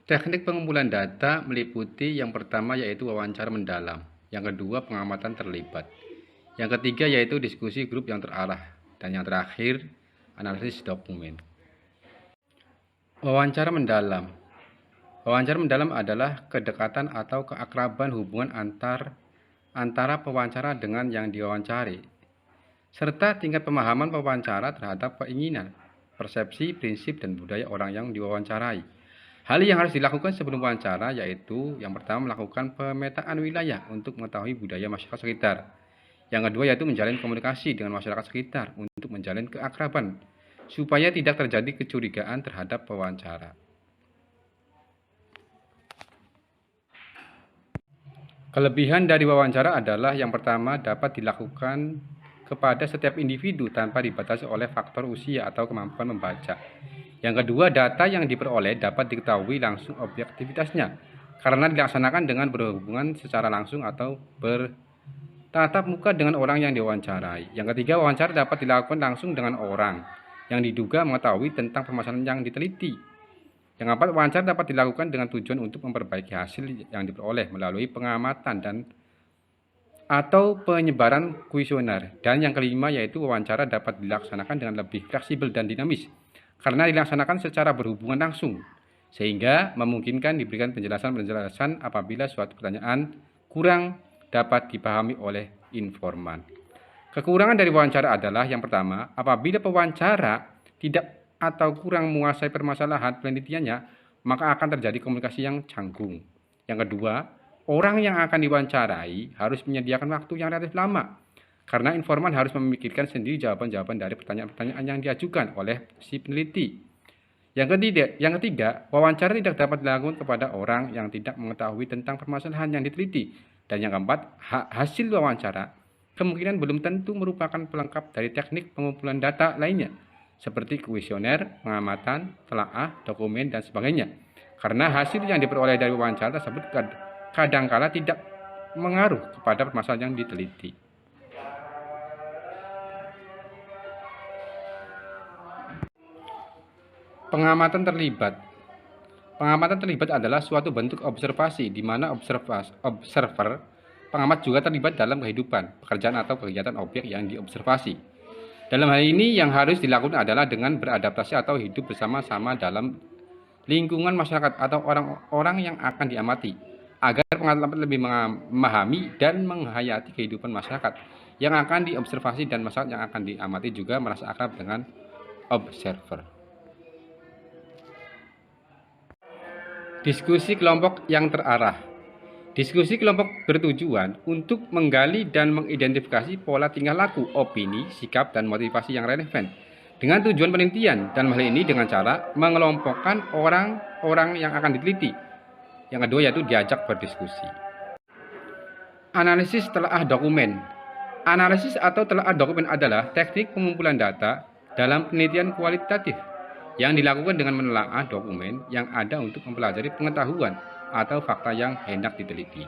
Teknik pengumpulan data meliputi yang pertama yaitu wawancara mendalam, yang kedua pengamatan terlibat, yang ketiga yaitu diskusi grup yang terarah, dan yang terakhir analisis dokumen. Wawancara mendalam. Wawancara mendalam adalah kedekatan atau keakraban hubungan antara pewawancara dengan yang diwawancari, serta tingkat pemahaman pewawancara terhadap keinginan, persepsi, prinsip, dan budaya orang yang diwawancarai. Hal yang harus dilakukan sebelum wawancara yaitu yang pertama melakukan pemetaan wilayah untuk mengetahui budaya masyarakat sekitar. Yang kedua yaitu menjalin komunikasi dengan masyarakat sekitar untuk menjalin keakraban supaya tidak terjadi kecurigaan terhadap pewawancara. Kelebihan dari wawancara adalah yang pertama dapat dilakukan kepada setiap individu tanpa dibatasi oleh faktor usia atau kemampuan membaca. Yang kedua, data yang diperoleh dapat diketahui langsung objektivitasnya karena dilaksanakan dengan berhubungan secara langsung atau bertatap muka dengan orang yang diwawancarai. Yang ketiga, wawancara dapat dilakukan langsung dengan orang yang diduga mengetahui tentang permasalahan yang diteliti. Yang keempat, wawancara dapat dilakukan dengan tujuan untuk memperbaiki hasil yang diperoleh melalui pengamatan atau penyebaran kuesioner. Dan yang kelima yaitu wawancara dapat dilaksanakan dengan lebih fleksibel dan dinamis karena dilaksanakan secara berhubungan langsung, sehingga memungkinkan diberikan penjelasan-penjelasan apabila suatu pertanyaan kurang dapat dipahami oleh informan. Kekurangan dari wawancara adalah yang pertama, apabila pewawancara tidak atau kurang menguasai permasalahan penelitiannya, maka akan terjadi komunikasi yang canggung. Yang kedua, orang yang akan diwawancarai harus menyediakan waktu yang relatif lama, karena informan harus memikirkan sendiri jawaban-jawaban dari pertanyaan-pertanyaan yang diajukan oleh si peneliti. Yang ketiga, wawancara tidak dapat dilakukan kepada orang yang tidak mengetahui tentang permasalahan yang diteliti. Dan yang keempat, hasil wawancara kemungkinan belum tentu merupakan pelengkap dari teknik pengumpulan data lainnya, seperti kuesioner, pengamatan, telaah, dokumen, dan sebagainya. Karena hasil yang diperoleh dari wawancara tersebut kadangkala tidak mengaruh kepada permasalahan yang diteliti. Pengamatan terlibat. Pengamatan terlibat adalah suatu bentuk observasi di mana observer, pengamat juga terlibat dalam kehidupan, pekerjaan atau kegiatan objek yang diobservasi. Dalam hal ini yang harus dilakukan adalah dengan beradaptasi atau hidup bersama-sama dalam lingkungan masyarakat atau orang-orang yang akan diamati, agar pengamat lebih memahami dan menghayati kehidupan masyarakat yang akan diobservasi dan masyarakat yang akan diamati juga merasa akrab dengan observer. Diskusi kelompok yang terarah. Diskusi kelompok bertujuan untuk menggali dan mengidentifikasi pola tingkah laku, opini, sikap, dan motivasi yang relevan dengan tujuan penelitian, dan hal ini dengan cara mengelompokkan orang-orang yang akan diteliti. Yang kedua yaitu diajak berdiskusi. Analisis telaah dokumen. Analisis atau telaah dokumen adalah teknik pengumpulan data dalam penelitian kualitatif yang dilakukan dengan menelaah dokumen yang ada untuk mempelajari pengetahuan atau fakta yang hendak diteliti.